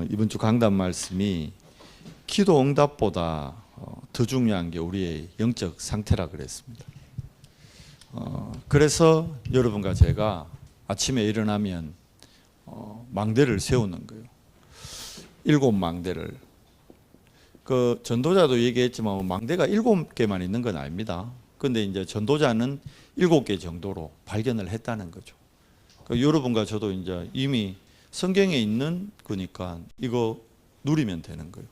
이번 주 강단 말씀이 기도 응답보다 더 중요한 게 우리의 영적 상태라 그랬습니다. 그래서 여러분과 제가 아침에 일어나면 망대를 세우는 거예요. 7망대를. 그 전도자도 얘기했지만 망대가 7개만 있는 건 아닙니다. 근데 이제 전도자는 7개 정도로 발견을 했다는 거죠. 여러분과 저도 이제 이미 성경에 있는 거니까 이거 누리면 되는 거예요.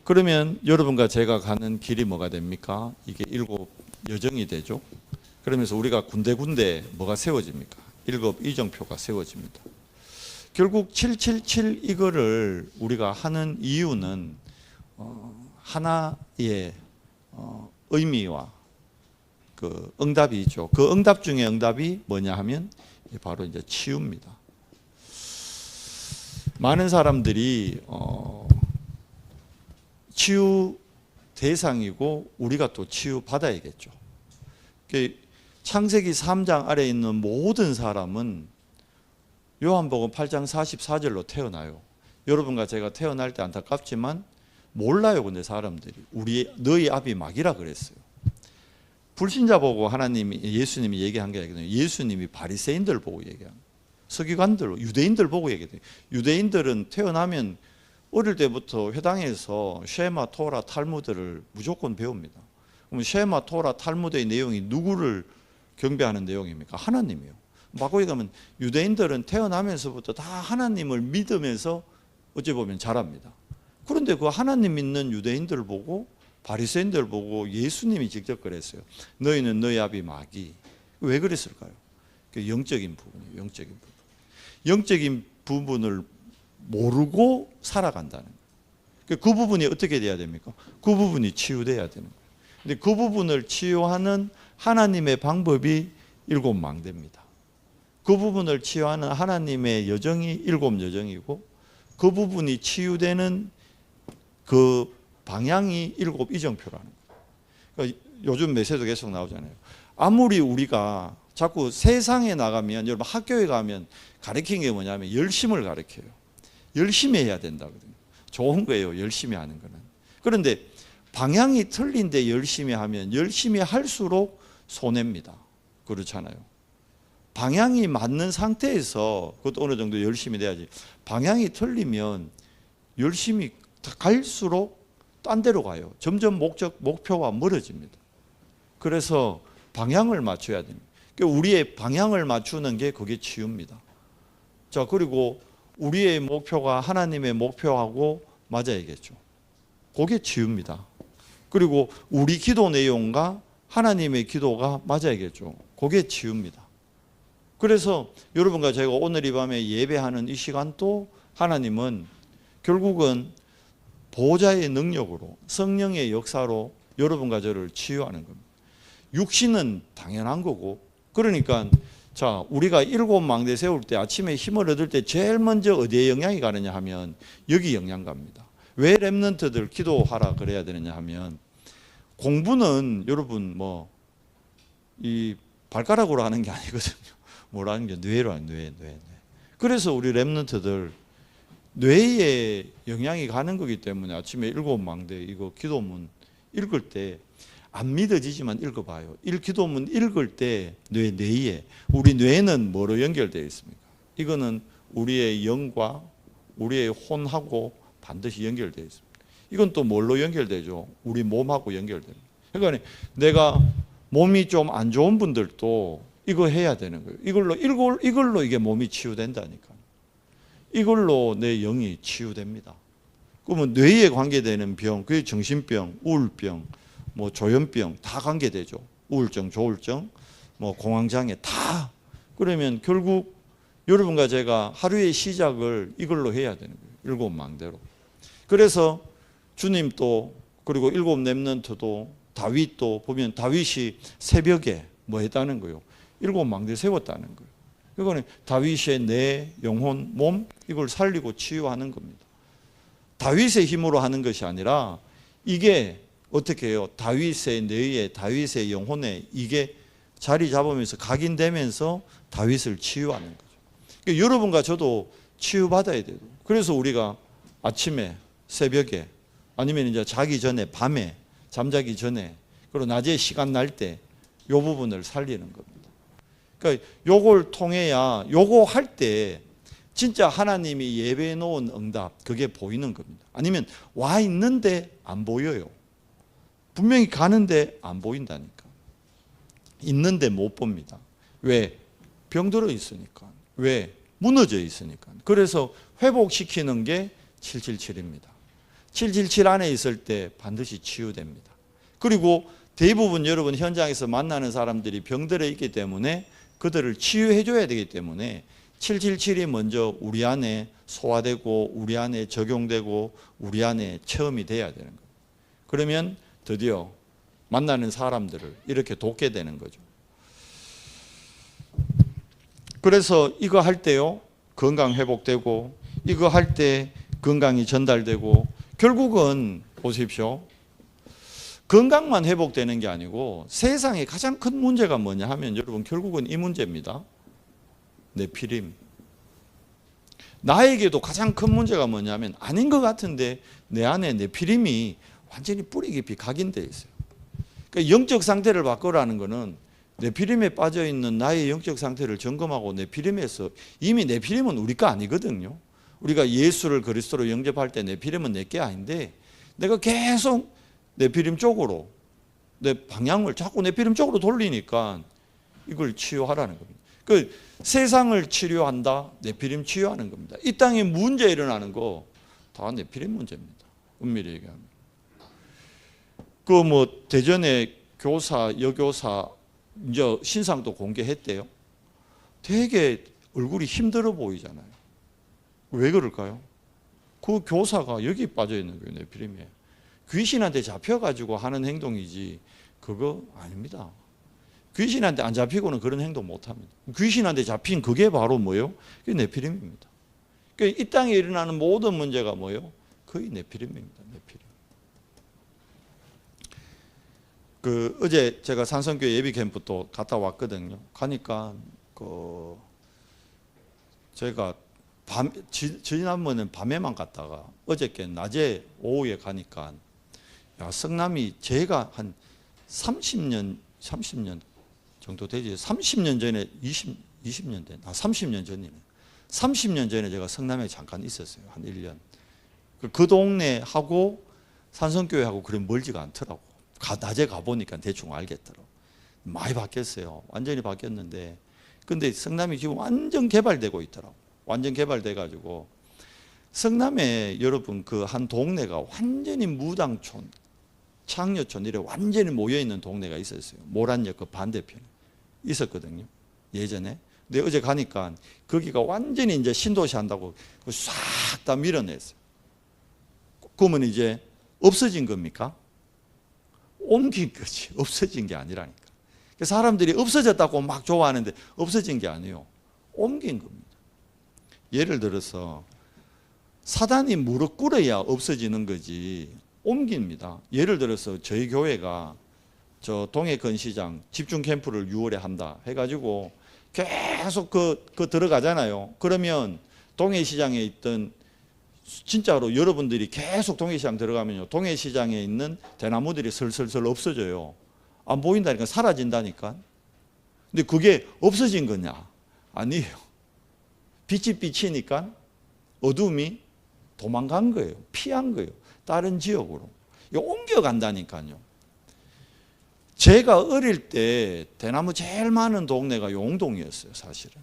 그러면 여러분과 제가 가는 길이 뭐가 됩니까? 이게 7 여정이 되죠. 그러면서 우리가 군데군데 뭐가 세워집니까? 7 이정표가 세워집니다. 결국 777 이거를 우리가 하는 이유는 하나의 의미와 그 응답이 있죠. 그 응답 중에 응답이 뭐냐 하면 바로 이제 치유입니다. 많은 사람들이 치유 대상이고 우리가 또 치유 받아야겠죠. 창세기 3장 아래에 있는 모든 사람은 요한복음 8장 44절로 태어나요. 여러분과 제가 태어날 때 안타깝지만 몰라요. 근데 사람들이 너희 아비 마귀라 그랬어요. 불신자 보고 예수님이 얘기한 게 아니거든요. 예수님이 바리새인들 보고 얘기한 거예요. 서기관들, 유대인들 보고 얘기해요. 유대인들은 태어나면 어릴 때부터 회당에서 쉐마, 토라, 탈무드를 무조건 배웁니다. 그럼 쉐마, 토라, 탈무드의 내용이 누구를 경배하는 내용입니까? 하나님이요. 바꾸기 가면 유대인들은 태어나면서부터 다 하나님을 믿으면서 어찌 보면 자랍니다. 그런데 그 하나님 믿는 유대인들 보고 바리새인들 보고 예수님이 직접 그랬어요. 너희는 너희 아비 마귀. 왜 그랬을까요? 영적인 부분이에요. 영적인 부분. 영적인 부분을 모르고 살아간다는 거예요. 그 부분이 어떻게 돼야 됩니까? 그 부분이 치유돼야 되는 거예요. 근데 그 부분을 치유하는 하나님의 방법이 7망대입니다. 그 부분을 치유하는 하나님의 여정이 7 여정이고 그 부분이 치유되는 그 방향이 7 이정표라는 거예요. 그러니까 요즘 메시지도 계속 나오잖아요. 아무리 우리가 자꾸 세상에 나가면, 여러분 학교에 가면 가르치는 게 뭐냐면 열심을 가르쳐요. 열심히 해야 된다거든요. 좋은 거예요. 열심히 하는 거는. 그런데 방향이 틀린데 열심히 하면 열심히 할수록 손해입니다. 그렇잖아요. 방향이 맞는 상태에서 그것도 어느 정도 열심히 돼야지. 방향이 틀리면 열심히 갈수록 딴 데로 가요. 점점 목표와 멀어집니다. 그래서 방향을 맞춰야 됩니다. 우리의 방향을 맞추는 게 그게 치유입니다. 자, 그리고 우리의 목표가 하나님의 목표하고 맞아야겠죠. 그게 치유입니다. 그리고 우리 기도 내용과 하나님의 기도가 맞아야겠죠. 그게 치유입니다. 그래서 여러분과 제가 오늘 이 밤에 예배하는 이 시간도 하나님은 결국은 보호자의 능력으로 성령의 역사로 여러분과 저를 치유하는 겁니다. 육신은 당연한 거고, 그러니까 자, 우리가 7망대 세울 때 아침에 힘을 얻을 때 제일 먼저 어디에 영향이 가느냐 하면 여기 영향 갑니다. 왜 렘넌트들 기도하라 그래야 되느냐 하면 공부는 여러분 이 발가락으로 하는 게 아니거든요. 뭐라는 게 뇌로 하는 뇌. 그래서 우리 렘넌트들 뇌에 영향이 가는 거기 때문에 아침에 7망대 이거 기도문 읽을 때 안 믿어지지만 읽어봐요. 기도문 읽을 때 뇌에 우리 뇌는 뭐로 연결되어 있습니까? 이거는 우리의 영과 우리의 혼하고 반드시 연결되어 있습니다. 이건 또 뭘로 연결되죠? 우리 몸하고 연결됩니다. 그러니까 내가 몸이 좀 안 좋은 분들도 이거 해야 되는 거예요. 이걸로 이게 몸이 치유된다니까. 이걸로 내 영이 치유됩니다. 그러면 뇌에 관계되는 병, 그게 정신병, 우울병, 조현병 다 관계되죠. 우울증, 조울증, 공황장애 다. 그러면 결국 여러분과 제가 하루의 시작을 이걸로 해야 되는 거예요. 7망대로. 그래서 주님도 그리고 7 렘넌트도 다윗도 보면 다윗이 새벽에 했다는 거예요. 7망대 세웠다는 거예요. 이거는 다윗의 내 영혼, 몸 이걸 살리고 치유하는 겁니다. 다윗의 힘으로 하는 것이 아니라 이게 어떻게 해요? 다윗의 뇌에, 다윗의 영혼에 이게 자리 잡으면서 각인되면서 다윗을 치유하는 거죠. 그러니까 여러분과 저도 치유받아야 돼요. 그래서 우리가 아침에, 새벽에, 아니면 이제 자기 전에, 밤에, 잠자기 전에, 그리고 낮에 시간 날 때 이 부분을 살리는 겁니다. 그러니까 요걸 통해야 요거 할 때 진짜 하나님이 예배해 놓은 응답, 그게 보이는 겁니다. 아니면 와 있는데 안 보여요. 분명히 가는데 안 보인다니까. 있는데 못 봅니다. 왜? 병들어 있으니까. 왜? 무너져 있으니까. 그래서 회복시키는 게 777입니다. 777 안에 있을 때 반드시 치유됩니다. 그리고 대부분 여러분 현장에서 만나는 사람들이 병들어 있기 때문에 그들을 치유해 줘야 되기 때문에 777이 먼저 우리 안에 소화되고 우리 안에 적용되고 우리 안에 체험이 돼야 되는 거예요. 그러면 드디어 만나는 사람들을 이렇게 돕게 되는 거죠. 그래서 이거 할 때요, 건강 회복되고, 이거 할 때 건강이 전달되고, 결국은 보십시오. 건강만 회복되는 게 아니고 세상에 가장 큰 문제가 뭐냐 하면 여러분 결국은 이 문제입니다. 네피림. 나에게도 가장 큰 문제가 뭐냐면 아닌 것 같은데 내 안에 네피림이 완전히 뿌리 깊이 각인되어 있어요. 그러니까 영적 상태를 바꾸라는 것은 네피림에 빠져 있는 나의 영적 상태를 점검하고 네피림에서, 이미 네피림은 우리 거 아니거든요. 우리가 예수를 그리스도로 영접할 때 네피림은 내 게 아닌데 내가 계속 네피림 쪽으로 내 방향을 자꾸 네피림 쪽으로 돌리니까 이걸 치유하라는 겁니다. 그 세상을 치료한다, 네피림 치유하는 겁니다. 이 땅에 문제 일어나는 거 다 네피림 문제입니다. 엄밀히 얘기하면. 그 뭐 대전에 교사, 여교사 이제 신상도 공개했대요. 되게 얼굴이 힘들어 보이잖아요. 왜 그럴까요? 그 교사가 여기 빠져 있는 거예요, 네피림에. 귀신한테 잡혀가지고 하는 행동이지 그거 아닙니다. 귀신한테 안 잡히고는 그런 행동 못합니다. 귀신한테 잡힌 그게 바로 뭐예요? 그게 네피림입니다. 그러니까 이 땅에 일어나는 모든 문제가 뭐예요? 거의 네피림입니다. 네피림. 그 어제 제가 산성교회 예비 캠프 또 갔다 왔거든요. 가니까 그 제가 지난번에는 밤에만 갔다가 어저께 낮에 오후에 가니까 야, 성남이 제가 한 30년 정도 되지. 30년 전에 20년 된. 30년 전이네. 30년 전에 제가 성남에 잠깐 있었어요. 한 1년. 그 동네하고 산성교회하고 그리 멀지가 않더라고. 낮에 가보니까 대충 알겠더라고. 많이 바뀌었어요. 완전히 바뀌었는데 근데 성남이 지금 완전 개발되고 있더라고. 완전 개발돼가지고 성남에 여러분 그 한 동네가 완전히 무당촌, 창녀촌 이래 완전히 모여있는 동네가 있었어요. 모란역 그 반대편에 있었거든요. 예전에. 근데 어제 가니까 거기가 완전히 이제 신도시 한다고 싹 다 밀어냈어요. 그러면 이제 없어진 겁니까? 옮긴 거지. 없어진 게 아니라니까. 사람들이 없어졌다고 막 좋아하는데 없어진 게 아니에요. 옮긴 겁니다. 예를 들어서 사단이 무릎 꿇어야 없어지는 거지 옮깁니다. 예를 들어서 저희 교회가 저 동해건시장 집중 캠프를 6월에 한다 해가지고 계속 그 들어가잖아요. 그러면 동해시장에 있던 진짜로 여러분들이 계속 동해시장 들어가면요, 동해시장에 있는 대나무들이 슬슬슬 없어져요. 안 보인다니까, 사라진다니까. 근데 그게 없어진 거냐? 아니에요. 빛이 비치니까 어둠이 도망간 거예요. 피한 거예요. 다른 지역으로. 이거 옮겨간다니까요. 제가 어릴 때 대나무 제일 많은 동네가 용동이었어요, 사실은.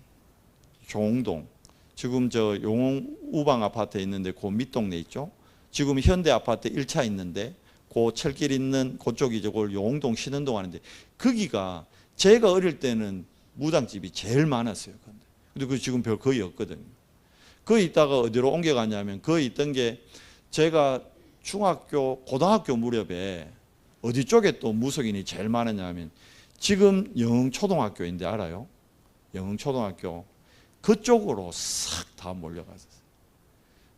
종동. 지금 저 용흥 우방 아파트에 있는데 그 밑동네 있죠. 지금 현대 아파트 1차 있는데 그 철길 있는 그쪽이 저걸 용동 신흥동 하는데 거기가 제가 어릴 때는 무당집이 제일 많았어요. 근데 그 지금 별 거의 없거든요. 거기 있다가 어디로 옮겨가냐면 거기 있던 게 제가 중학교, 고등학교 무렵에 어디 쪽에 또 무속인이 제일 많았냐면 지금 영흥초등학교인데 알아요? 영흥초등학교. 그쪽으로 싹 다 몰려갔었어요.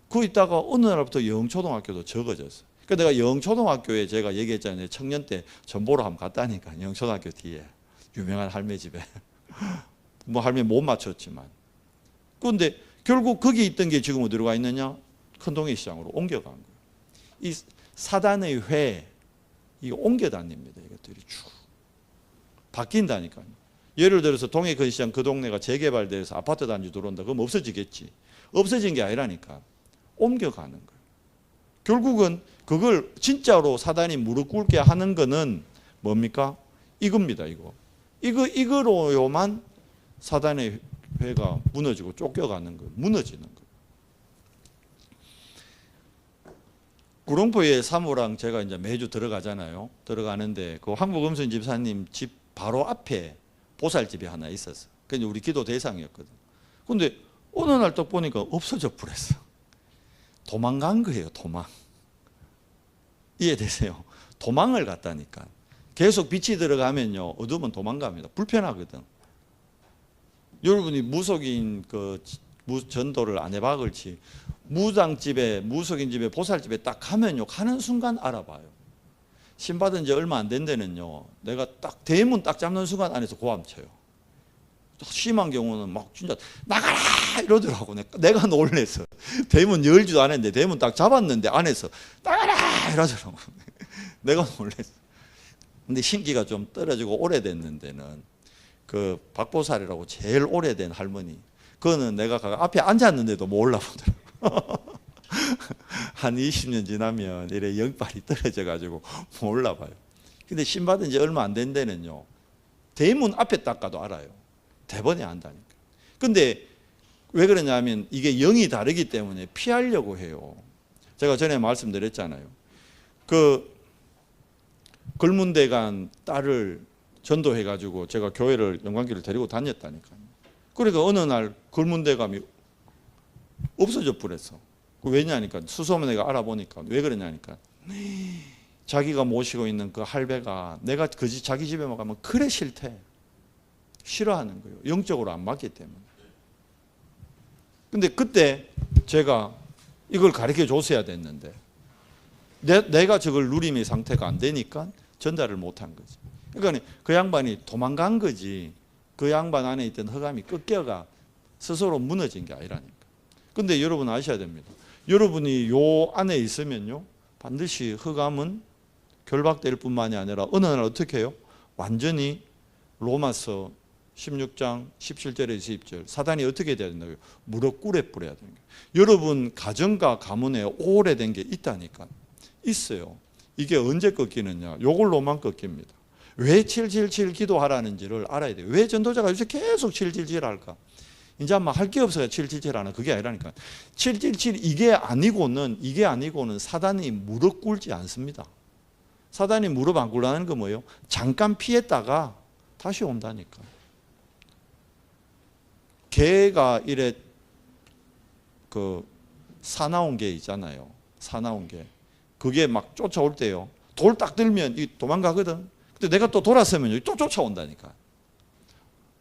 그 있다가 어느 날부터 영흥초등학교도 적어졌어요. 그러니까 내가 영흥초등학교에 제가 얘기했잖아요. 청년 때 전보러 한번 갔다니까. 영흥초등학교 뒤에 유명한 할매 집에. 뭐 할매 못 맞췄지만. 그런데 결국 거기 있던 게 지금 어디로 가 있느냐? 큰 동해 시장으로 옮겨간 거예요. 이 사단의 회, 이거 옮겨 다닙니다. 이것들이 쭉 바뀐다니까요. 예를 들어서 동해 큰 시장 그 동네가 재개발돼서 아파트 단지 들어온다. 그럼 없어지겠지. 없어진 게 아니라니까. 옮겨가는 거예요. 결국은 그걸 진짜로 사단이 무릎 꿇게 하는 거는 뭡니까? 이겁니다. 이거로만 사단의 회가 무너지고 쫓겨가는 거예요. 무너지는 거예요. 구룡포에 사무랑 제가 이제 매주 들어가잖아요. 들어가는데 그 한국음성 집사님 집 바로 앞에 보살집이 하나 있었어. 그게 우리 기도 대상이었거든. 근데 어느 날 딱 보니까 없어져 버렸어. 도망간 거예요. 도망. 이해되세요? 도망을 갔다니까. 계속 빛이 들어가면요, 어두우면 도망갑니다. 불편하거든. 여러분이 무속인 그 전도를 안 해봐 그렇지. 무당집에, 무속인 집에, 보살집에 딱 가면요, 가는 순간 알아봐요. 신 받은 지 얼마 안 된 데는요, 내가 딱 대문 딱 잡는 순간 안에서 고함 쳐요. 심한 경우는 막 진짜 나가라 이러더라고. 내가 놀래서 대문 열지도 않았는데 대문 딱 잡았는데 안에서 나가라 이러더라고. 내가 놀랬어. 근데 신기가 좀 떨어지고 오래됐는 데는 그 박보살이라고 제일 오래된 할머니, 그거는 내가 앞에 앉았는데도 못 올라보더라고. 한 20년 지나면 이래 영빨이 떨어져 가지고 못 올라봐요. 근데 신 받은 지 얼마 안 된 데는요, 대문 앞에 딱 가도 알아요. 대번에 안다니까. 근데 왜 그러냐면 이게 영이 다르기 때문에 피하려고 해요. 제가 전에 말씀드렸잖아요. 그 걸문대간 딸을 전도해가지고 제가 교회를 영광교를 데리고 다녔다니까요. 그러니까 어느 날 걸문대감이 없어져 버렸어. 왜냐니까 수소문회가 알아보니까 왜 그러냐니까 자기가 모시고 있는 그 할배가 내가 자기 집에만 가면 그래 싫대. 싫어하는 거예요. 영적으로 안 맞기 때문에. 근데 그때 제가 이걸 가르쳐 줬어야 됐는데 내가 저걸 누림의 상태가 안 되니까 전달을 못한 거지. 그러니까 그 양반이 도망간 거지. 그 양반 안에 있던 허감이 꺾여가 스스로 무너진 게 아니라니까. 근데 여러분 아셔야 됩니다. 여러분이 요 안에 있으면요, 반드시 허감은 결박될 뿐만이 아니라 어느 날 어떻게 해요? 완전히 로마서 16장 17절에서 20절 사단이 어떻게 돼야 된다고요? 무릎 꿇어 뿌려야 되는 거예요. 여러분 가정과 가문에 오래된 게 있다니까. 있어요. 이게 언제 꺾이느냐? 요걸로만 꺾입니다. 왜 777 기도하라는지를 알아야 돼요. 왜 전도자가 요새 계속 777 할까? 이제 아마 할 게 없어야 777 하나. 그게 아니라니까. 777 이게 아니고는 사단이 무릎 꿇지 않습니다. 사단이 무릎 안 꿇라는 거 뭐예요? 잠깐 피했다가 다시 온다니까. 개가 이래 그 사나운 개 있잖아요. 사나운 개. 그게 막 쫓아올 때요. 돌 딱 들면 이 도망가거든. 근데 내가 또 돌아서면 또 쫓아온다니까.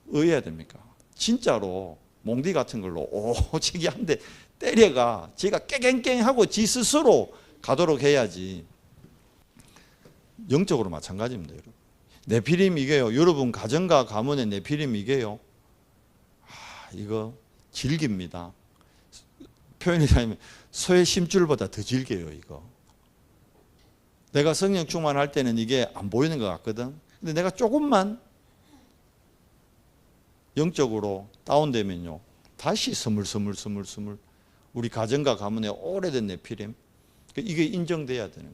의해야 됩니까? 진짜로 몽디 같은 걸로 오지게 한 대 때려가 지가 깨갱깽하고 지 스스로 가도록 해야지. 영적으로 마찬가지입니다, 여러분. 네피림 이게요. 여러분 가정과 가문의 네피림 이게요. 이거 질깁니다. 표현이라면 소의 심줄보다 더 질겨요, 이거. 내가 성령 충만할 때는 이게 안 보이는 것 같거든. 근데 내가 조금만 영적으로 다운되면요, 다시 스물스물 우리 가정과 가문의 오래된 네피림, 이게 인정돼야 되는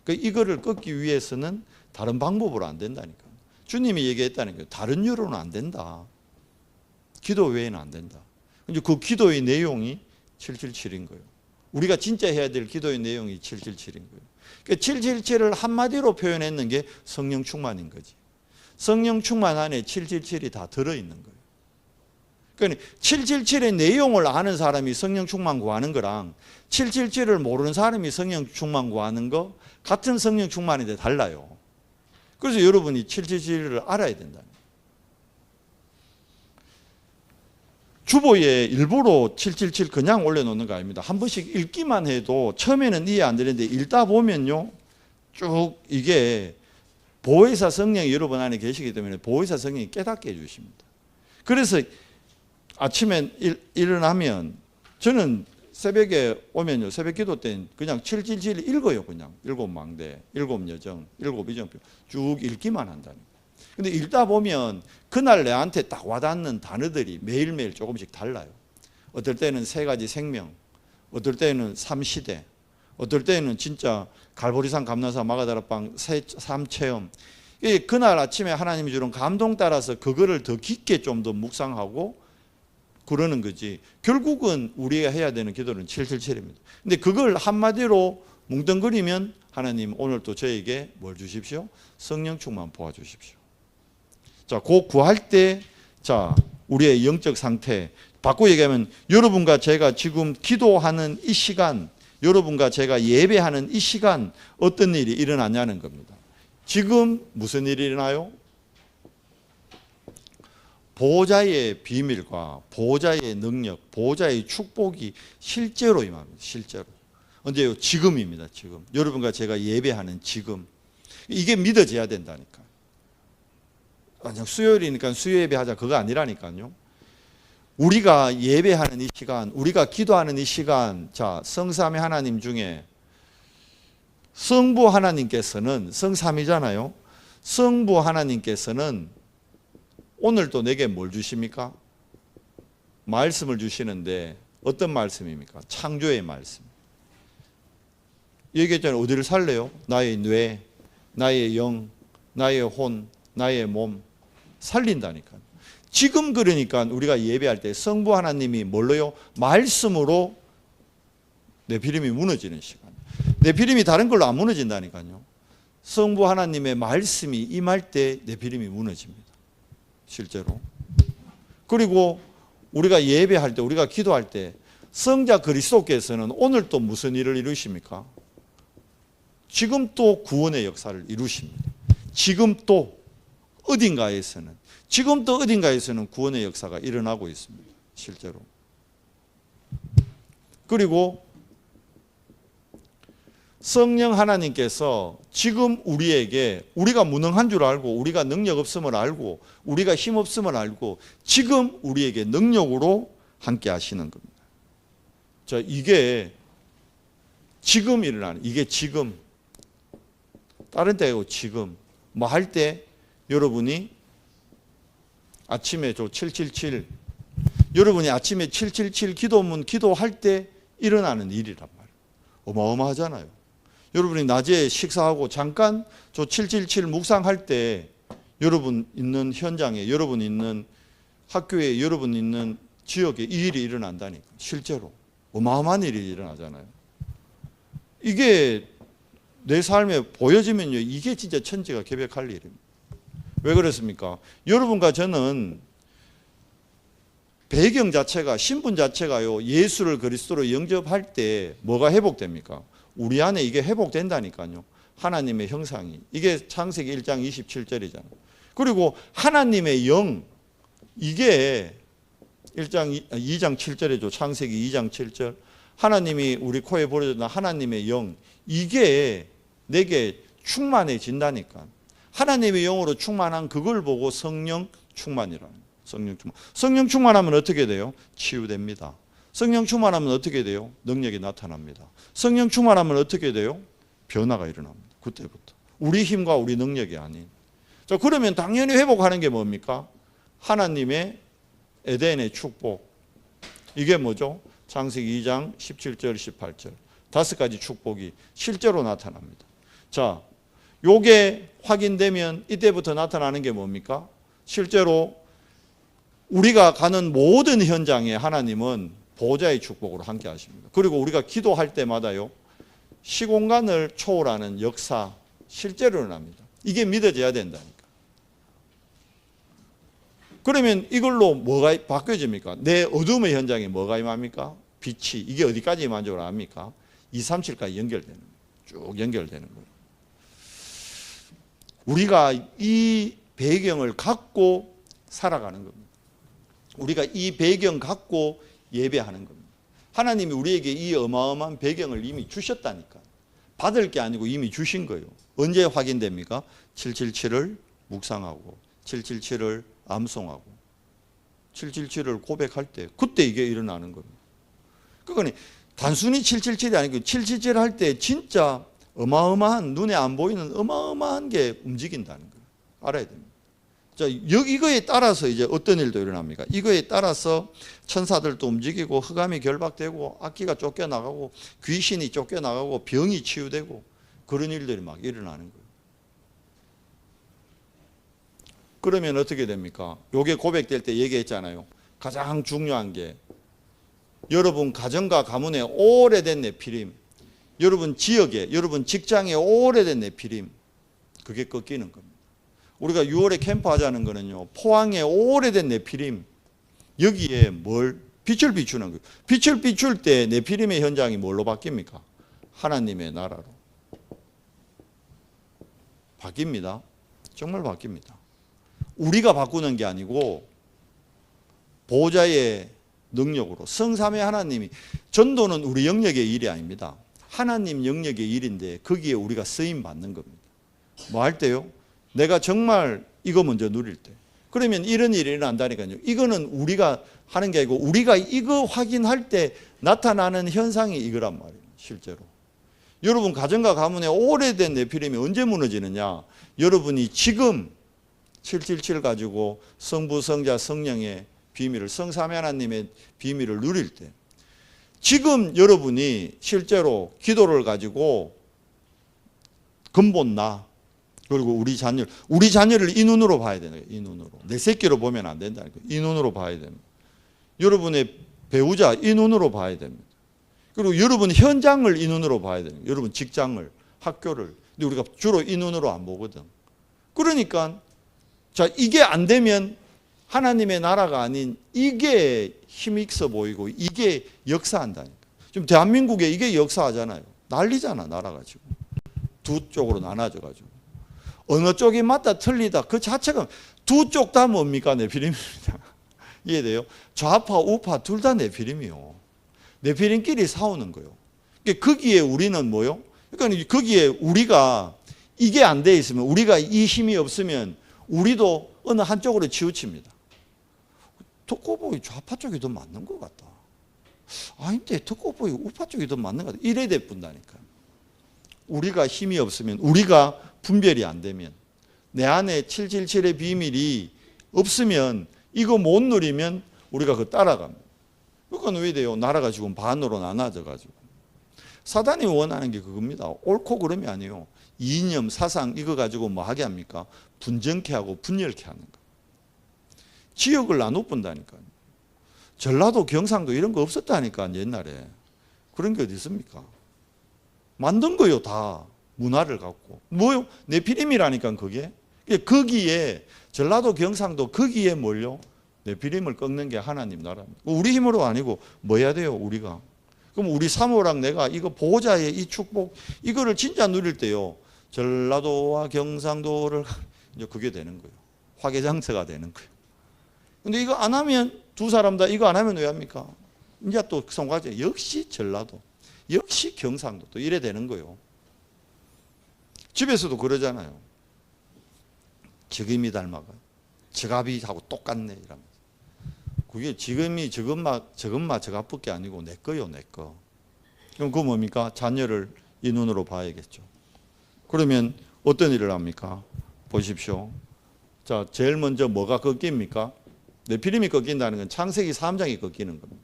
거예요. 이거를 끊기 위해서는 다른 방법으로 안 된다니까. 주님이 얘기했다는 거예요. 다른 유로는 안 된다. 기도 외에는 안 된다. 이제 그 기도의 내용이 777인 거예요. 우리가 진짜 해야 될 기도의 내용이 777인 거예요. 그러니까 777을 한마디로 표현했는 게 성령 충만인 거지. 성령 충만 안에 777이 다 들어있는 거예요. 그러니까 777의 내용을 아는 사람이 성령 충만 구하는 거랑 777을 모르는 사람이 성령 충만 구하는 거 같은 성령 충만인데 달라요. 그래서 여러분이 777을 알아야 된다. 주보에 일부러 777 그냥 올려놓는 거 아닙니다. 한 번씩 읽기만 해도 처음에는 이해 안 되는데 읽다 보면요, 쭉 이게 보혜사 성령이 여러분 안에 계시기 때문에 보혜사 성령이 깨닫게 해주십니다. 그래서 아침에 일어나면 저는 새벽에 오면요, 새벽 기도 때는 그냥 777 읽어요. 그냥 일곱 망대, 일곱 여정, 일곱 이정표 쭉 읽기만 한다는 거예요. 근데 읽다 보면 그날 내한테 딱 와닿는 단어들이 매일매일 조금씩 달라요. 어떨 때는 세 가지 생명, 어떨 때는 삼시대, 어떨 때는 진짜 갈보리산 감나사 마가다락방 삼체험. 그날 아침에 하나님이 주는 감동 따라서 그거를 더 깊게 좀 더 묵상하고 그러는 거지. 결국은 우리가 해야 되는 기도는 777입니다. 근데 그걸 한마디로 뭉뚱그리면 하나님 오늘 또 저에게 뭘 주십시오? 성령 충만 부어 주십시오. 자, 그 구할 때, 자, 우리의 영적 상태, 바꿔 얘기하면 여러분과 제가 지금 기도하는 이 시간, 여러분과 제가 예배하는 이 시간 어떤 일이 일어나냐는 겁니다. 지금 무슨 일이 일어나요? 보호자의 비밀과 보호자의 능력, 보호자의 축복이 실제로 임합니다. 실제로. 언제요? 지금입니다. 지금. 여러분과 제가 예배하는 지금. 이게 믿어져야 된다니까. 그냥 수요일이니까 수요 예배하자 그거 아니라니까요. 우리가 예배하는 이 시간, 우리가 기도하는 이 시간, 자, 성삼위 하나님 중에 성부 하나님께서는 성삼위잖아요. 성부 하나님께서는 오늘도 내게 뭘 주십니까? 말씀을 주시는데 어떤 말씀입니까? 창조의 말씀. 얘기했잖아요. 어디를 살래요? 나의 뇌, 나의 영, 나의 혼, 나의 몸 살린다니까요. 지금 그러니까 우리가 예배할 때 성부 하나님이 뭘로요? 말씀으로 네피림이 무너지는 시간. 네피림이 다른 걸로 안 무너진다니까요. 성부 하나님의 말씀이 임할 때 네피림이 무너집니다. 실제로. 그리고 우리가 예배할 때, 우리가 기도할 때 성자 그리스도께서는 오늘 또 무슨 일을 이루십니까? 지금 또 구원의 역사를 이루십니다. 지금 또 어딘가에서는, 지금 또 어딘가에서는 구원의 역사가 일어나고 있습니다. 실제로. 그리고 성령 하나님께서 지금 우리에게 우리가 무능한 줄 알고 우리가 능력 없음을 알고 우리가 힘 없음을 알고 지금 우리에게 능력으로 함께 하시는 겁니다. 자, 이게 지금 일어나는, 이게 지금, 다른 때고 지금 뭐 할 때 여러분이 아침에 777 여러분이 아침에 777 기도문 기도할 때 일어나는 일이란 말이에요. 어마어마하잖아요. 여러분이 낮에 식사하고 잠깐 777 묵상할 때 여러분 있는 현장에, 여러분 있는 학교에, 여러분 있는 지역에 이 일이 일어난다니까. 실제로 어마어마한 일이 일어나잖아요. 이게 내 삶에 보여지면요, 이게 진짜 천지가 개벽할 일입니다. 왜 그렇습니까? 여러분과 저는 배경 자체가, 신분 자체가요, 예수를 그리스도로 영접할 때 뭐가 회복됩니까? 우리 안에 이게 회복된다니까요. 하나님의 형상이. 이게 창세기 1장 27절이잖아요. 그리고 하나님의 영, 이게 2장 7절이죠. 창세기 2장 7절. 하나님이 우리 코에 버려졌나 하나님의 영, 이게 내게 충만해진다니까. 하나님의 영으로 충만한 그걸 보고 성령 충만이라는 거예요. 성령 충만. 성령 충만하면 어떻게 돼요? 치유됩니다. 성령 충만하면 어떻게 돼요? 능력이 나타납니다. 성령 충만하면 어떻게 돼요? 변화가 일어납니다. 그때부터. 우리 힘과 우리 능력이 아닌. 자, 그러면 당연히 회복하는 게 뭡니까? 하나님의 에덴의 축복. 이게 뭐죠? 창세기 2장 17절, 18절. 5가지 축복이 실제로 나타납니다. 자, 요게 확인되면 이때부터 나타나는 게 뭡니까? 실제로 우리가 가는 모든 현장에 하나님은 보호자의 축복으로 함께 하십니다. 그리고 우리가 기도할 때마다요, 시공간을 초월하는 역사 실제로 일어납니다. 이게 믿어져야 된다니까. 그러면 이걸로 뭐가 바뀌어집니까? 내 어둠의 현장에 뭐가 임합니까? 빛이. 이게 어디까지 임한 줄 압니까? 2, 3, 7까지 연결되는 거예요. 쭉 연결되는 거예요. 우리가 이 배경을 갖고 살아가는 겁니다. 우리가 이 배경 갖고 예배하는 겁니다. 하나님이 우리에게 이 어마어마한 배경을 이미 주셨다니까. 받을 게 아니고 이미 주신 거예요. 언제 확인됩니까? 777을 묵상하고 777을 암송하고 777을 고백할 때, 그때 이게 일어나는 겁니다. 그거는 단순히 777이 아니고 777 할 때 진짜 어마어마한, 눈에 안 보이는 어마어마한 게 움직인다는 걸 알아야 됩니다. 자, 이거에 따라서 이제 어떤 일도 일어납니까? 이거에 따라서 천사들도 움직이고 흑암이 결박되고 악기가 쫓겨나가고 귀신이 쫓겨나가고 병이 치유되고 그런 일들이 막 일어나는 거예요. 그러면 어떻게 됩니까? 요게 고백될 때 얘기했잖아요. 가장 중요한 게 여러분 가정과 가문에 오래된 내피림, 여러분 지역에, 여러분 직장에 오래된 내피림, 그게 꺾이는 겁니다. 우리가 6월에 캠프 하자는 거는요, 포항에 오래된 네피림, 여기에 뭘 빛을 비추는 거예요. 빛을 비출 때 네피림의 현장이 뭘로 바뀝니까? 하나님의 나라로 바뀝니다. 정말 바뀝니다. 우리가 바꾸는 게 아니고 보호자의 능력으로, 성삼위 하나님이, 전도는 우리 영역의 일이 아닙니다. 하나님 영역의 일인데 거기에 우리가 쓰임 받는 겁니다. 뭐 할 때요? 내가 정말 이거 먼저 누릴 때. 그러면 이런 일이 일어난다니까요. 이거는 우리가 하는 게 아니고 우리가 이거 확인할 때 나타나는 현상이 이거란 말이에요. 실제로. 여러분 가정과 가문에 오래된 네피림이 언제 무너지느냐? 여러분이 지금 777 가지고 성부, 성자, 성령의 비밀을, 성삼위 하나님의 비밀을 누릴 때, 지금 여러분이 실제로 기도를 가지고 근본 나, 그리고 우리 자녀를 이 눈으로 봐야 되는 거예요. 이 눈으로. 내 새끼로 보면 안 된다는 거예요. 이 눈으로 봐야 됩니다. 여러분의 배우자 이 눈으로 봐야 됩니다. 그리고 여러분 현장을 이 눈으로 봐야 되는 거예요. 여러분 직장을, 학교를. 근데 우리가 주로 이 눈으로 안 보거든. 그러니까 자, 이게 안 되면 하나님의 나라가 아닌 이게 힘있어 보이고 이게 역사한다니까. 지금 대한민국에 이게 역사하잖아요. 난리잖아, 나라가 지금. 두 쪽으로 나눠져가지고. 어느 쪽이 맞다 틀리다 그 자체가, 두 쪽 다 뭡니까? 네피림입니다. 이해돼요? 좌파 우파 둘 다 네피림이요. 네피림끼리 싸우는 거예요. 거기에 우리는 뭐요? 그러니까 거기에 우리가 이게 안 돼 있으면, 우리가 이 힘이 없으면 우리도 어느 한쪽으로 치우칩니다. 듣고 보니 좌파 쪽이 더 맞는 것 같다. 아닌데 듣고 보니 우파 쪽이 더 맞는 것 같다. 이래 돼뿐다니까. 우리가 힘이 없으면, 우리가 분별이 안 되면, 내 안에 777의 비밀이 없으면, 이거 못 누리면 우리가 그거 따라갑니다. 그러니까 왜 돼요? 나라가 지금 반으로 나눠져가지고. 사단이 원하는 게 그겁니다. 옳고 그름이 아니에요. 이념, 사상 이거 가지고 뭐 하게 합니까? 분정케 하고 분열케 하는 거. 지역을 나눠 본다니까요. 전라도, 경상도 이런 거 없었다니까 옛날에. 그런 게 어디 있습니까? 만든 거요, 다. 문화를 갖고. 뭐요? 네피림이라니까 그게. 거기에 전라도, 경상도 거기에 뭘요? 네피림을 꺾는 게 하나님 나라입니다. 우리 힘으로 아니고 뭐 해야 돼요, 우리가? 그럼 우리 사모랑 내가 이거 보호자의 이 축복, 이거를 진짜 누릴 때요, 전라도와 경상도를 이제 그게 되는 거예요. 화개장터가 되는 거예요. 근데 이거 안 하면, 두 사람 다 이거 안 하면 왜 합니까? 이제 또 성과제 역시 전라도, 역시 경상도 또 이래 되는 거예요. 집에서도 그러잖아요. 지금이 닮아가. 저갑이 하고 똑같네 이러면서. 그게 지금이 저것마 저갑밖에 아니고 내 거요, 내 거. 그럼 그거 뭡니까? 자녀를 이 눈으로 봐야겠죠. 그러면 어떤 일을 합니까? 보십시오. 자, 제일 먼저 뭐가 꺾입니까? 네피림이 꺾인다는 건 창세기 3장이 꺾이는 겁니다.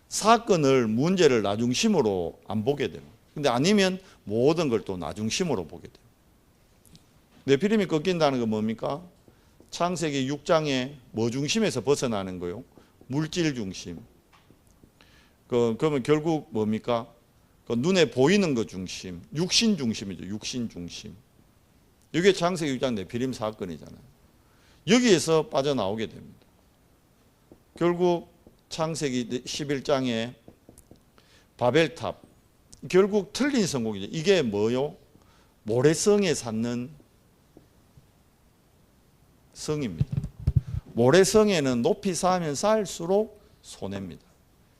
사건을, 문제를 나중심으로 안 보게 돼요. 근데 아니면 모든 걸 또 나중심으로 보게 돼요. 네피림이 꺾인다는 건 뭡니까? 창세기 6장에 뭐 중심에서 벗어나는 거요? 물질 중심. 그러면 결국 뭡니까? 눈에 보이는 것 중심, 육신 중심이죠. 육신 중심. 이게 창세기 6장 네피림 사건이잖아요. 여기에서 빠져나오게 됩니다. 결국 창세기 11장에 바벨탑, 결국 틀린 성공이죠. 이게 뭐요? 모래성에 쌓는 성입니다. 모래성에는 높이 쌓으면 쌓을수록 손해입니다.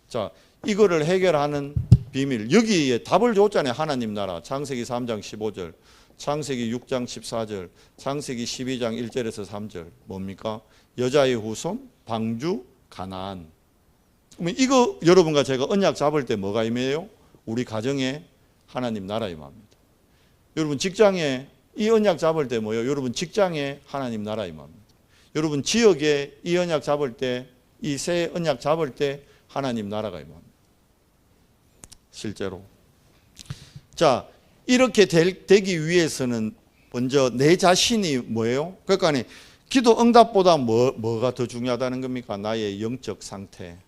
자, 이거를 해결하는 비밀, 여기에 답을 줬잖아요. 하나님 나라. 창세기 3장 15절, 창세기 6장 14절, 창세기 12장 1절에서 3절. 뭡니까? 여자의 후손, 방주, 가나안. 그러면 이거 여러분과 제가 언약 잡을 때 뭐가 임해요? 우리 가정에 하나님 나라 임합니다. 여러분 직장에 이 언약 잡을 때 뭐예요? 여러분 직장에 하나님 나라 임합니다. 여러분 지역에 이 언약 잡을 때, 이 새 언약 잡을 때 하나님 나라가 임합니다. 실제로. 자, 이렇게 되기 위해서는 먼저 내 자신이 뭐예요? 그러니까 기도 응답보다 뭐가 더 중요하다는 겁니까? 나의 영적 상태.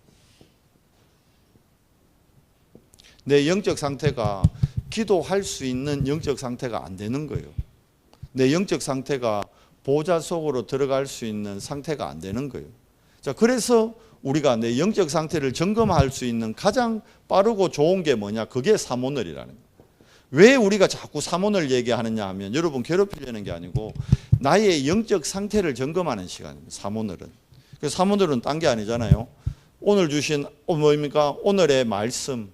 내 영적 상태가 기도할 수 있는 영적 상태가 안 되는 거예요. 내 영적 상태가 보좌 속으로 들어갈 수 있는 상태가 안 되는 거예요. 자, 그래서 우리가 내 영적 상태를 점검할 수 있는 가장 빠르고 좋은 게 뭐냐? 그게 사모늘이라는 거예요. 왜 우리가 자꾸 사모늘 얘기하느냐 하면 여러분 괴롭히려는 게 아니고 나의 영적 상태를 점검하는 시간입니다. 사모늘은. 그래서 사모늘은 딴 게 아니잖아요. 오늘 주신 뭐입니까? 오늘의 말씀.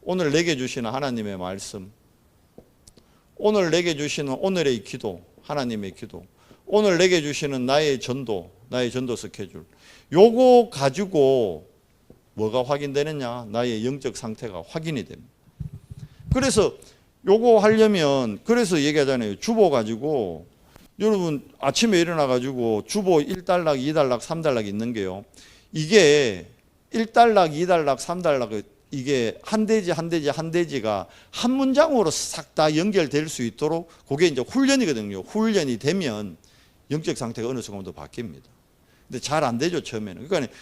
오늘 내게 주시는 하나님의 말씀. 오늘 내게 주시는 오늘의 기도. 하나님의 기도. 오늘 내게 주시는 나의 전도. 나의 전도 스케줄. 요거 가지고 뭐가 확인되느냐? 나의 영적 상태가 확인이 됩니다. 그래서 요거 하려면 그래서 얘기하잖아요. 주보 가지고 여러분 아침에 일어나 가지고 주보 1단락, 2단락, 3단락 있는 게요. 이게 1단락, 2단락, 3단락 이게 한 대지 한 대지 한 대지가 한 문장으로 싹 다 연결될 수 있도록 그게 이제 훈련이거든요. 훈련이 되면 영적 상태가 어느 순간부터 바뀝니다. 근데 잘 안 되죠, 처음에는. 그러니까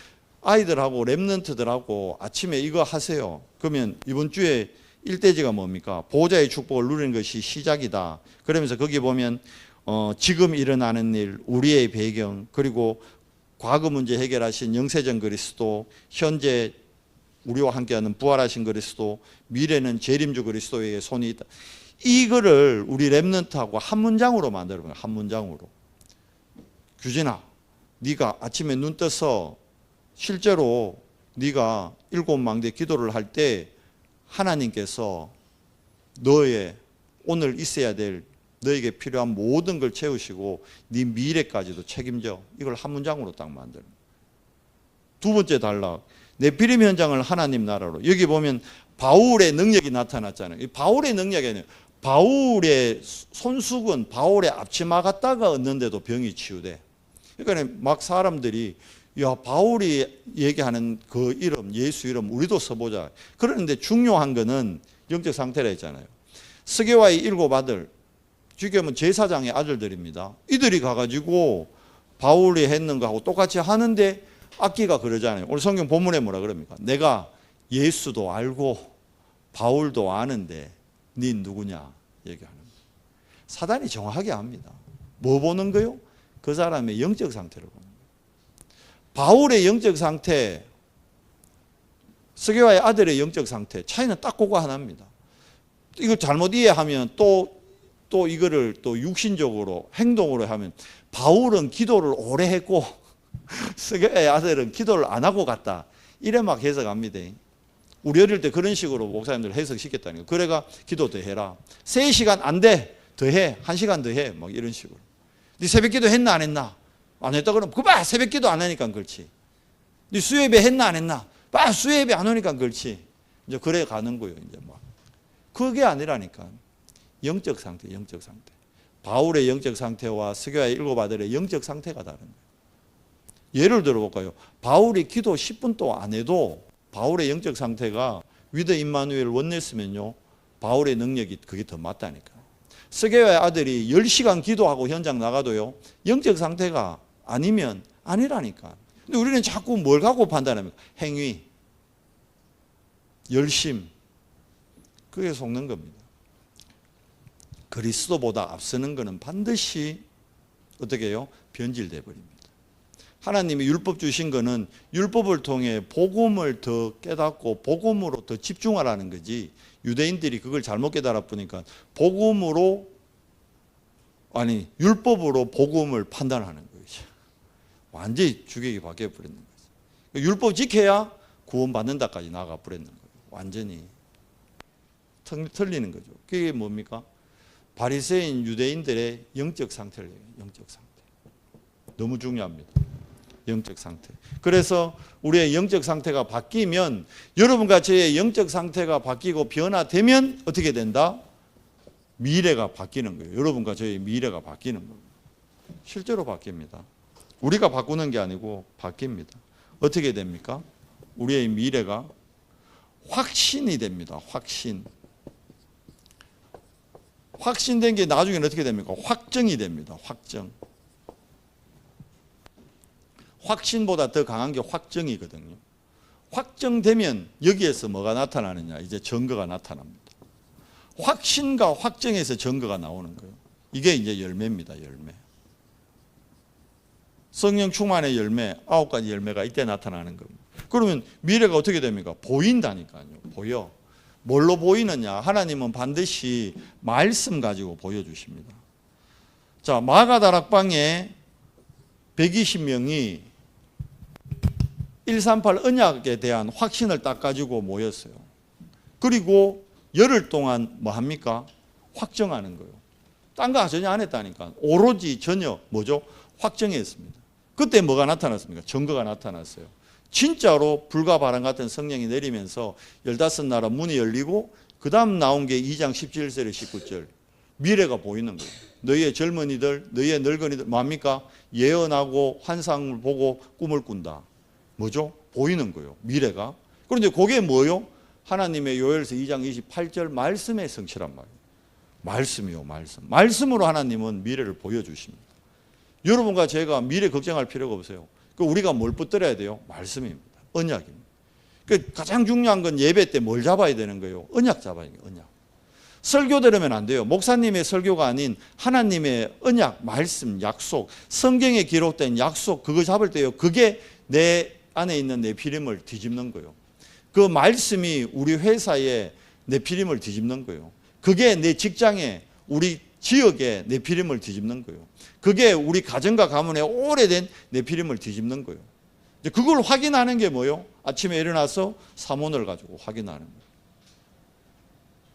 아이들하고 랩런트들하고 아침에 이거 하세요. 그러면 이번 주에 1대지가 뭡니까? 보호자의 축복을 누리는 것이 시작이다. 그러면서 거기 보면 지금 일어나는 일, 우리의 배경, 그리고 과거 문제 해결하신 영세전 그리스도, 현재 우리와 함께하는 부활하신 그리스도, 미래는 재림주 그리스도에게 손이 있다. 이거를 우리 랩런트하고 한 문장으로 만들어봐요. 한 문장으로. 규진아, 네가 아침에 눈 떠서 실제로 네가 7망대 기도를 할 때 하나님께서 너의 오늘 있어야 될 너에게 필요한 모든 걸 채우시고 네 미래까지도 책임져. 이걸 한 문장으로 딱 만들어. 두 번째 단락. 네피림 현장을 하나님 나라로. 여기 보면 바울의 능력이 나타났잖아요. 이 바울의 능력이 아니에요. 바울의 손수건, 바울의 앞치마 갖다가 얻는데도 병이 치유돼. 그러니까 막 사람들이 야, 바울이 얘기하는 그 이름, 예수 이름 우리도 써보자. 그러는데 중요한 거는 영적 상태라 했잖아요. 스게와의 7 아들, 지금은 제사장의 아들들입니다. 이들이 가가지고 바울이 했는 거하고 똑같이 하는데 악기가 그러잖아요. 오늘 성경 본문에 뭐라 그럽니까? 내가 예수도 알고 바울도 아는데 네 누구냐 얘기하는 거예요. 사단이 정확하게 압니다. 뭐 보는 거요? 그 사람의 영적 상태를 보는 거예요. 바울의 영적 상태, 스게와의 아들의 영적 상태 차이는 딱 그거 하나입니다. 이걸 잘못 이해하면 또 이거를 또 육신적으로 행동으로 하면 바울은 기도를 오래 했고 스게와의 아들은 기도를 안 하고 갔다. 이래 막 해석합니다. 우리 어릴 때 그런 식으로 목사님들 해석시켰다는 거예요. 그래가 기도 더 해라. 3시간 안 돼. 더 해. 1시간 더 해. 막 이런 식으로. 네 새벽 기도 했나 안 했나? 안 했다 그러면 그봐 새벽 기도 안 하니까 그렇지. 네 수예배 했나 안 했나? 봐 수예배 안 오니까 그렇지. 이제 그래 가는 거예요. 이제 막 그게 아니라니까. 영적 상태, 영적 상태. 바울의 영적 상태와 스게와의 7 아들의 영적 상태가 다른 거예요. 예를 들어볼까요? 바울이 기도 10분도 안 해도 바울의 영적 상태가 위드 임마누엘 원냈으면요 바울의 능력이 그게 더 맞다니까. 스게와의 아들이 10시간 기도하고 현장 나가도요 영적 상태가 아니면 아니라니까. 근데 우리는 자꾸 뭘 갖고 판단합니까? 행위, 열심, 그게 속는 겁니다. 그리스도보다 앞서는 것은 반드시 어떻게 해요? 변질돼 버립니다. 하나님이 율법 주신 것은 율법을 통해 복음을 더 깨닫고 복음으로 더 집중하라는 거지. 유대인들이 그걸 잘못 깨달았으니까 복음으로 아니 율법으로 복음을 판단하는 거죠. 완전히 주객이 바뀌어 버리는 거죠. 율법 지켜야 구원받는다까지 나가 버리는 거예요. 완전히 틀리는 거죠. 그게 뭡니까? 바리새인 유대인들의 영적 상태를 얘기해요. 영적 상태. 너무 중요합니다. 영적 상태. 그래서 우리의 영적 상태가 바뀌면, 여러분과 저의 영적 상태가 바뀌고 변화되면 어떻게 된다? 미래가 바뀌는 거예요. 여러분과 저의 미래가 바뀌는 거예요. 실제로 바뀝니다. 우리가 바꾸는 게 아니고 바뀝니다. 어떻게 됩니까? 우리의 미래가 확신이 됩니다. 확신된 게 나중에는 어떻게 됩니까? 확정이 됩니다. 확신보다 더 강한 게 확정이거든요. 확정되면 여기에서 뭐가 나타나느냐? 이제 증거가 나타납니다. 확신과 확정에서 증거가 나오는 거예요. 이게 이제 열매입니다. 열매. 성령 충만의 열매, 9가지 열매가 이때 나타나는 겁니다. 그러면 미래가 어떻게 됩니까? 보인다니까요. 보여. 뭘로 보이느냐? 하나님은 반드시 말씀 가지고 보여주십니다. 자, 마가다락방에 120명이 138 언약에 대한 확신을 딱 가지고 모였어요. 그리고 열흘 동안 뭐 합니까? 확정하는 거예요. 딴 거 전혀 안 했다니까. 오로지 전혀 뭐죠? 확정했습니다. 그때 뭐가 나타났습니까? 증거가 나타났어요. 진짜로 불과 바람 같은 성령이 내리면서 15나라 문이 열리고 그 다음 나온 게 2장 17절에 19절. 미래가 보이는 거예요. 너희의 젊은이들, 너희의 늙은이들 뭡니까? 예언하고 환상을 보고 꿈을 꾼다. 뭐죠? 보이는 거예요. 미래가. 그런데 그게 뭐요? 하나님의 요엘서 2장 28절 말씀의 성취란 말이에요. 말씀이요, 말씀. 말씀으로 하나님은 미래를 보여주십니다. 여러분과 제가 미래 걱정할 필요가 없어요. 우리가 뭘 붙들어야 돼요? 말씀입니다. 언약입니다. 가장 중요한 건 예배 때 뭘 잡아야 되는 거예요? 언약 잡아야 돼요. 언약. 설교 들으면 안 돼요. 목사님의 설교가 아닌 하나님의 언약, 말씀, 약속, 성경에 기록된 약속, 그거 잡을 때요. 그게 내 안에 있는 네피림을 뒤집는 거예요. 그 말씀이 우리 회사에 네피림을 뒤집는 거예요. 그게 내 직장에, 우리 지역에 네피림을 뒤집는 거예요. 그게 우리 가정과 가문에 오래된 네피림을 뒤집는 거예요. 그걸 확인하는 게 뭐예요? 아침에 일어나서 사문을 가지고 확인하는 거예요.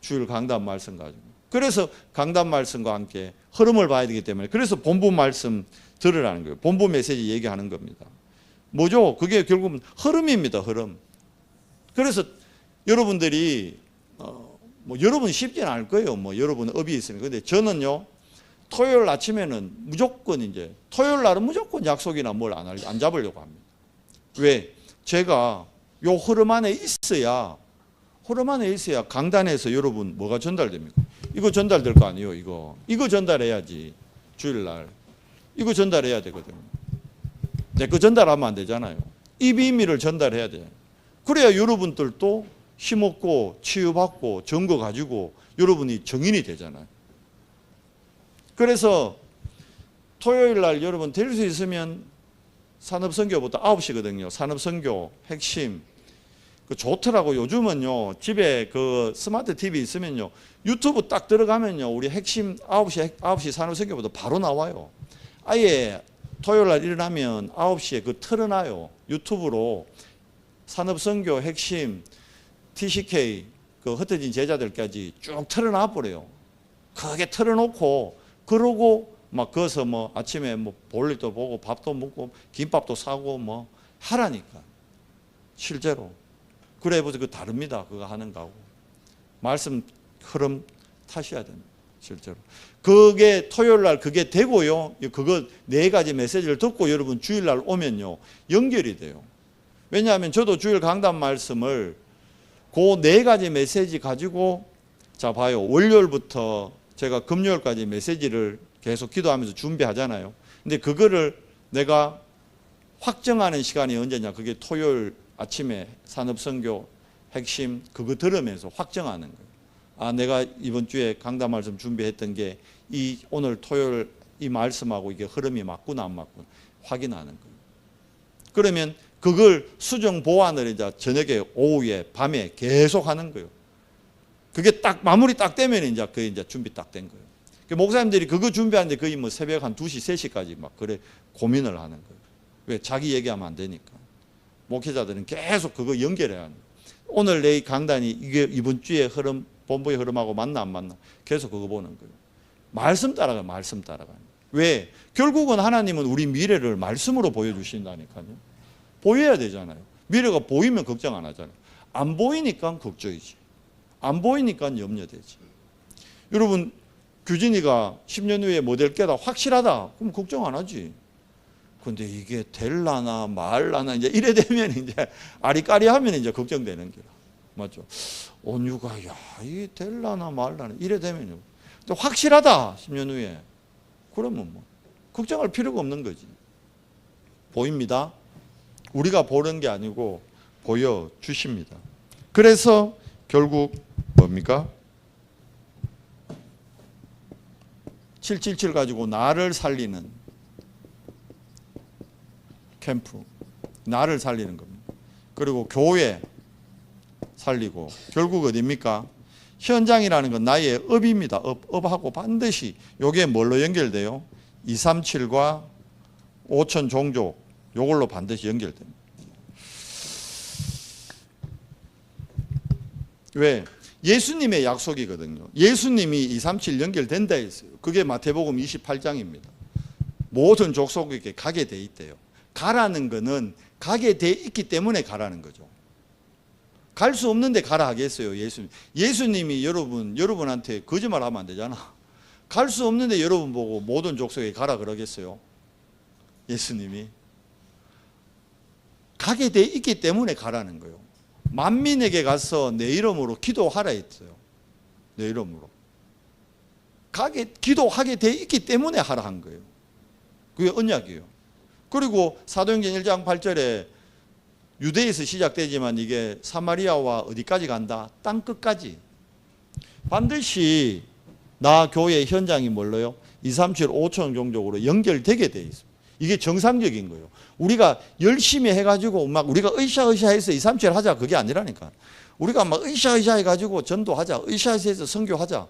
주일 강단 말씀 가지고. 그래서 강단 말씀과 함께 흐름을 봐야 되기 때문에, 그래서 본부 말씀 들으라는 거예요. 본부 메시지 얘기하는 겁니다. 뭐죠? 그게 결국은 흐름입니다. 흐름. 그래서 여러분들이 뭐 여러분 쉽지는 않을 거예요. 뭐 여러분 업이 있으니까. 근데 저는요, 토요일 아침에는 무조건 이제 토요일 날은 무조건 약속이나 뭘 안 잡으려고 합니다. 왜? 제가 요 흐름 안에 있어야 강단에서 여러분 뭐가 전달됩니까? 이거 전달될 거 아니에요. 이거 전달해야지. 주일날 이거 전달해야 되거든요. 내 거 전달하면 안 되잖아요. 이 비밀을 전달해야 돼요. 그래야 여러분들도 힘없고 치유받고 증거 가지고 여러분이 정인이 되잖아요. 그래서 토요일 날 여러분 될 수 있으면 산업선교부터 9시거든요. 산업선교 핵심. 좋더라고. 요즘은요, 집에 그 스마트 TV 있으면요, 유튜브 딱 들어가면요, 우리 핵심 9시 산업선교부터 바로 나와요. 아예 토요일 날 일어나면 9시에 그 틀어놔요. 유튜브로 산업선교 핵심 TCK 그 흩어진 제자들까지 쭉 틀어놔 버려요. 크게 틀어놓고 그러고 막 거기서 뭐 아침에 뭐 볼일도 보고 밥도 먹고 김밥도 사고 뭐 하라니까. 실제로. 그래 보세요. 그 다릅니다. 그거 하는 거하고. 말씀 흐름 타셔야 됩니다. 실제로. 그게 토요일 날 그게 되고요. 그거 4가지 메시지를 듣고 여러분 주일 날 오면요, 연결이 돼요. 왜냐하면 저도 주일 강단 말씀을 그 4가지 메시지 가지고, 자 봐요. 월요일부터 제가 금요일까지 메시지를 계속 기도하면서 준비하잖아요. 근데 그거를 내가 확정하는 시간이 언제냐? 그게 토요일 아침에 산업선교 핵심 그거 들으면서 확정하는 거예요. 아, 내가 이번 주에 강단 말씀 준비했던 게 이 오늘 토요일 이 말씀하고 이게 흐름이 맞구나 안 맞구나 확인하는 거예요. 그러면 그걸 수정 보완을 이제 저녁에 오후에 밤에 계속 하는 거예요. 그게 딱 마무리 딱 되면 이제 그 이제 준비 딱 된 거예요. 목사님들이 그거 준비하는데 거의 뭐 새벽 한 2시, 3시까지 막 그래 고민을 하는 거예요. 왜? 자기 얘기하면 안 되니까. 목회자들은 계속 그거 연결해야 하는 거예요. 오늘 내 강단이 이게 이번 주에 흐름, 본부의 흐름하고 맞나 안 맞나 계속 그거 보는 거예요. 말씀 따라가요. 말씀 따라가요. 왜? 결국은 하나님은 우리 미래를 말씀으로 보여주신다니까요. 보여야 되잖아요. 미래가 보이면 걱정 안 하잖아요. 안 보이니까 걱정이지. 안 보이니까 염려되지. 여러분, 규진이가 10년 후에 모델 깨다 확실하다. 그럼 걱정 안 하지. 근데 이게 될라나 말라나 이제 이래 되면 이제 아리까리하면 이제 걱정되는 거라. 맞죠? 온유가 이게 될라나 말라나 이래 되면요. 또 확실하다 10년 후에. 그러면 뭐 걱정할 필요가 없는 거지. 보입니다. 우리가 보는 게 아니고 보여 주십니다. 그래서 결국 뭡니까? 777 가지고 나를 살리는 캠프, 나를 살리는 겁니다. 그리고 교회 살리고 결국 어디입니까? 현장이라는 건 나의 업입니다. 업하고 반드시 이게 뭘로 연결돼요? 237과 5천 종족 이걸로 반드시 연결됩니다. 왜? 예수님의 약속이거든요. 예수님이 237 연결된다 했어요. 그게 마태복음 28장입니다. 모든 족속에게 가게 돼 있대요. 가라는 거는 가게 돼 있기 때문에 가라는 거죠. 갈 수 없는데 가라 하겠어요, 예수님. 예수님이 여러분한테 거짓말하면 안 되잖아. 갈 수 없는데 여러분 보고 모든 족속에 가라 그러겠어요? 예수님이. 가게 돼 있기 때문에 가라는 거예요. 만민에게 가서 내 이름으로 기도하라 했어요. 내 이름으로. 기도하게 돼 있기 때문에 하라 한 거예요. 그게 언약이에요. 그리고 사도행전 1장 8절에 유대에서 시작되지만 이게 사마리아와 어디까지 간다? 땅 끝까지. 반드시 나 교회 현장이 뭘로요? 237, 5천 종족으로 연결되게 돼 있습니다. 이게 정상적인 거예요. 우리가 열심히 해가지고 막 우리가 으쌰으쌰해서 237 하자 그게 아니라니까. 우리가 막 으쌰으쌰 해가지고 전도하자, 으쌰으쌰해서 선교하자.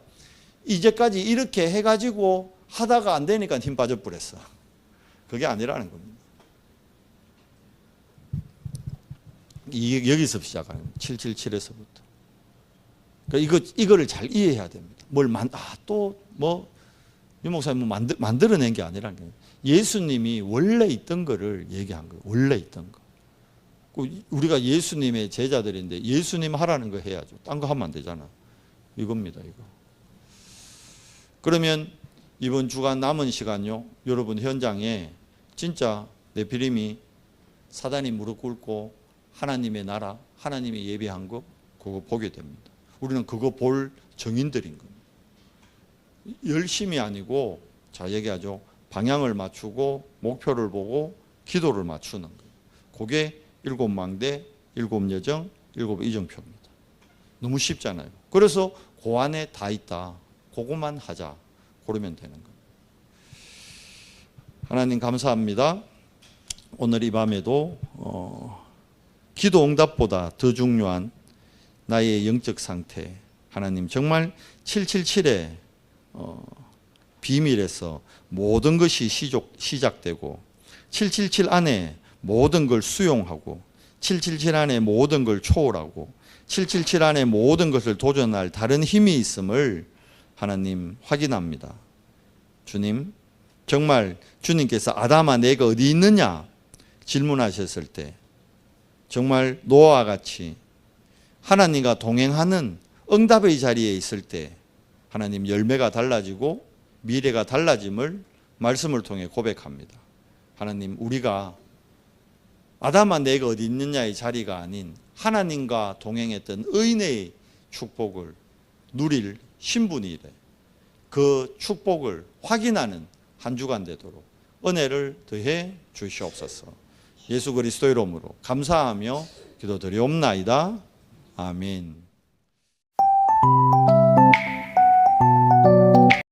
이제까지 이렇게 해가지고 하다가 안 되니까 힘 빠져버렸어. 그게 아니라는 겁니다. 여기서 시작하는 777에서부터. 그러니까 이거를 잘 이해해야 됩니다. 유 목사님 만들어낸 게 아니라는 거예요. 예수님이 원래 있던 거를 얘기한 거예요. 원래 있던 거. 우리가 예수님의 제자들인데 예수님 하라는 거 해야죠. 딴 거 하면 안 되잖아. 이겁니다, 이거. 그러면 이번 주간 남은 시간요, 여러분 현장에 진짜 네피림이 사단이 무릎 꿇고 하나님의 나라, 하나님이 예비한 거 그거 보게 됩니다. 우리는 그거 볼 정인들인 겁니다. 열심이 아니고 자 얘기하죠. 방향을 맞추고 목표를 보고 기도를 맞추는 거예요. 그게 7망대, 7여정, 7이정표입니다. 너무 쉽잖아요. 그래서 그 안에 다 있다. 그것만 하자. 그러면 되는 거예요. 하나님 감사합니다. 오늘 이 밤에도 기도 응답보다 더 중요한 나의 영적 상태, 하나님 정말 777의 비밀에서 모든 것이 시작되고 777 안에 모든 걸 수용하고 777 안에 모든 걸 초월하고 777 안에 모든 것을 도전할 다른 힘이 있음을 하나님 확인합니다. 주님, 정말 주님께서 아담아 내가 어디 있느냐 질문하셨을 때 정말 노아와 같이 하나님과 동행하는 응답의 자리에 있을 때 하나님 열매가 달라지고 미래가 달라짐을 말씀을 통해 고백합니다. 하나님 우리가 아담아 내가 어디 있느냐의 자리가 아닌 하나님과 동행했던 의인의 축복을 누릴 신분이래. 그 축복을 확인하는 한 주간 되도록 은혜를 더해 주시옵소서. 예수 그리스도의 이름으로 감사하며 기도드리옵나이다. 아멘.